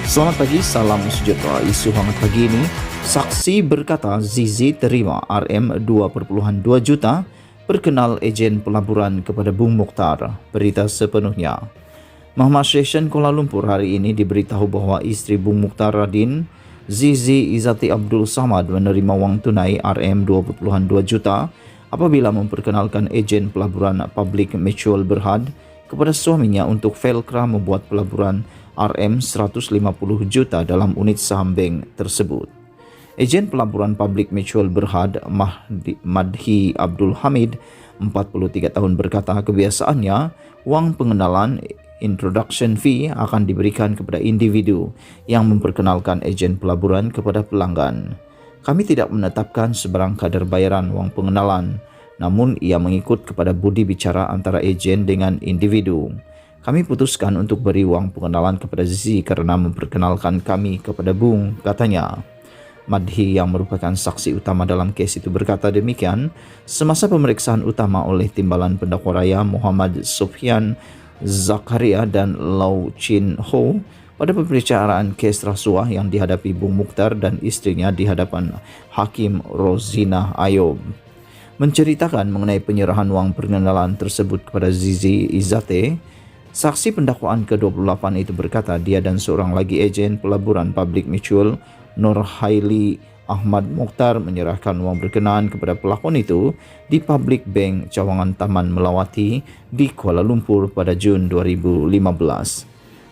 Selamat pagi, salam sejahtera. Isu hangat pagi ini, saksi berkata Zizi terima RM2,2 juta perkenal ejen pelaburan kepada Bung Mokhtar. Berita sepenuhnya. Mahkamah Session Kuala Lumpur hari ini diberitahu bahawa isteri Bung Mokhtar Radin, Zizi Izzati Abdul Samad menerima wang tunai RM2,2 juta apabila memperkenalkan ejen pelaburan Public Mutual Berhad kepada suaminya untuk Felcra membuat pelaburan RM150 juta dalam unit saham bank tersebut. Ejen pelaburan Public Mutual Berhad Madhi Abdul Hamid, 43 tahun berkata kebiasaannya wang pengenalan introduction fee akan diberikan kepada individu yang memperkenalkan ejen pelaburan kepada pelanggan. Kami tidak menetapkan sebarang kadar bayaran wang pengenalan, namun ia mengikut kepada budi bicara antara ejen dengan individu. Kami putuskan untuk beri wang pengenalan kepada Zizi kerana memperkenalkan kami kepada Bung, katanya. Madhi yang merupakan saksi utama dalam kes itu berkata demikian semasa pemeriksaan utama oleh Timbalan Pendakwa Raya Muhammad Sufyan Zakaria dan Lau Chin Ho pada pembicaraan kes rasuah yang dihadapi Bung Mokhtar dan istrinya di hadapan Hakim Rozina Ayob. Menceritakan mengenai penyerahan wang pengenalan tersebut kepada Zizi Izzati, saksi pendakwaan ke-28 itu berkata dia dan seorang lagi ejen pelaburan Public Mutual, Nur Haili Ahmad Mokhtar, menyerahkan wang berkenaan kepada pelakon itu di Public Bank Cawangan Taman Melawati di Kuala Lumpur pada Jun 2015.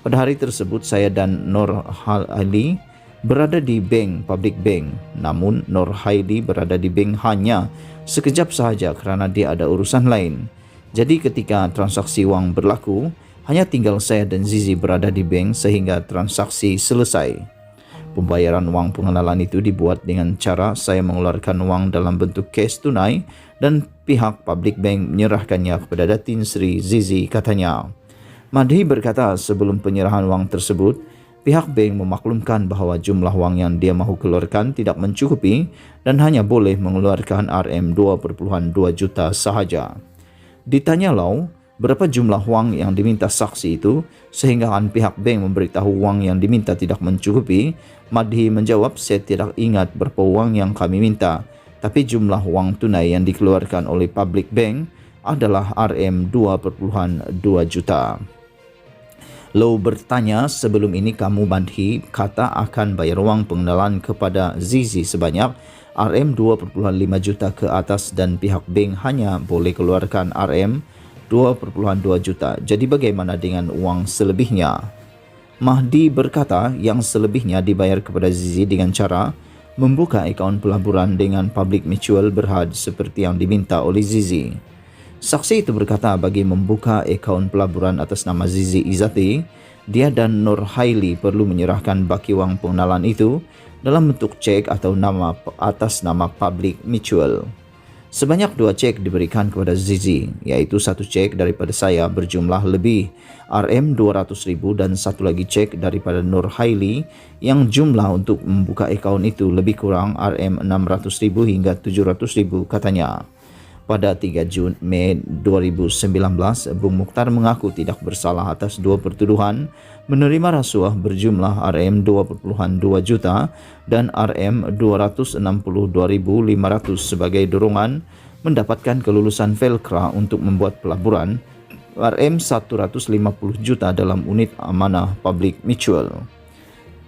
Pada hari tersebut, saya dan Nur Haili berada di Public Bank, namun Nur Haili berada di bank hanya sekejap sahaja kerana dia ada urusan lain. Jadi ketika transaksi wang berlaku, hanya tinggal saya dan Zizi berada di bank sehingga transaksi selesai. Pembayaran wang pengenalan itu dibuat dengan cara saya mengeluarkan wang dalam bentuk cash tunai dan pihak Public Bank menyerahkannya kepada Datin Sri Zizi, katanya. Madhi berkata sebelum penyerahan wang tersebut, pihak bank memaklumkan bahawa jumlah wang yang dia mahu keluarkan tidak mencukupi dan hanya boleh mengeluarkan RM2,2 juta sahaja. Ditanya Lau, berapa jumlah wang yang diminta saksi itu sehingga pihak bank memberitahu wang yang diminta tidak mencukupi, Madhi menjawab, saya tidak ingat berapa wang yang kami minta, tapi jumlah wang tunai yang dikeluarkan oleh Public Bank adalah RM2,2 juta. Lau bertanya, sebelum ini kamu Madhi kata akan bayar wang pengenalan kepada Zizi sebanyak RM2,5 juta ke atas dan pihak bank hanya boleh keluarkan RM2,2 juta. Jadi bagaimana dengan uang selebihnya? Mahdi berkata yang selebihnya dibayar kepada Zizi dengan cara membuka akaun pelaburan dengan Public Mutual Berhad seperti yang diminta oleh Zizi. Saksi itu berkata bagi membuka akaun pelaburan atas nama Zizi Izzati, dia dan Nur Haili perlu menyerahkan baki wang pengenalan itu dalam bentuk cek atau nama atas nama Public Mutual. Sebanyak 2 cek diberikan kepada Zizi, iaitu 1 cek daripada saya berjumlah lebih RM200,000 dan 1 lagi cek daripada Nur Haili yang jumlah untuk membuka akaun itu lebih kurang RM600,000 hingga 700,000, katanya. Pada 3 Mei 2019, Bung Mokhtar mengaku tidak bersalah atas 2 pertuduhan menerima rasuah berjumlah RM2,2 juta dan RM262,500 sebagai dorongan mendapatkan kelulusan Felcra untuk membuat pelaburan RM150 juta dalam unit amanah Public Mutual.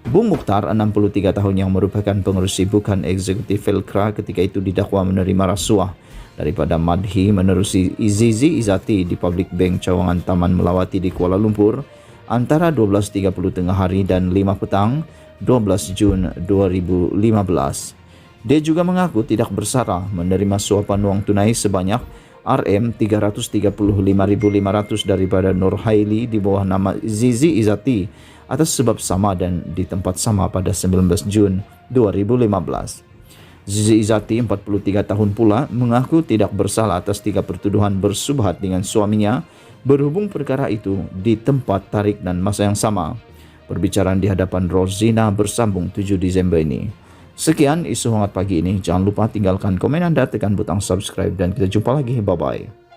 Bung Mokhtar, 63 tahun yang merupakan pengurus sibukan eksekutif Felcra ketika itu didakwa menerima rasuah daripada Madhi menerusi Zizi Izzati di Public Bank Cawangan Taman Melawati di Kuala Lumpur antara 12.30 tengah hari dan 5 petang 12 Jun 2015. Dia juga mengaku tidak bersalah menerima suapan wang tunai sebanyak RM335.500 daripada Nur Haili di bawah nama Zizi Izzati atas sebab sama dan di tempat sama pada 19 Jun 2015. Zizi Izzati, 43 tahun pula, mengaku tidak bersalah atas 3 pertuduhan bersubhat dengan suaminya berhubung perkara itu di tempat, tarikh dan masa yang sama. Perbicaraan di hadapan Rozina bersambung 7 Disember ini. Sekian isu hangat pagi ini. Jangan lupa tinggalkan komen anda, tekan butang subscribe dan kita jumpa lagi. Bye-bye.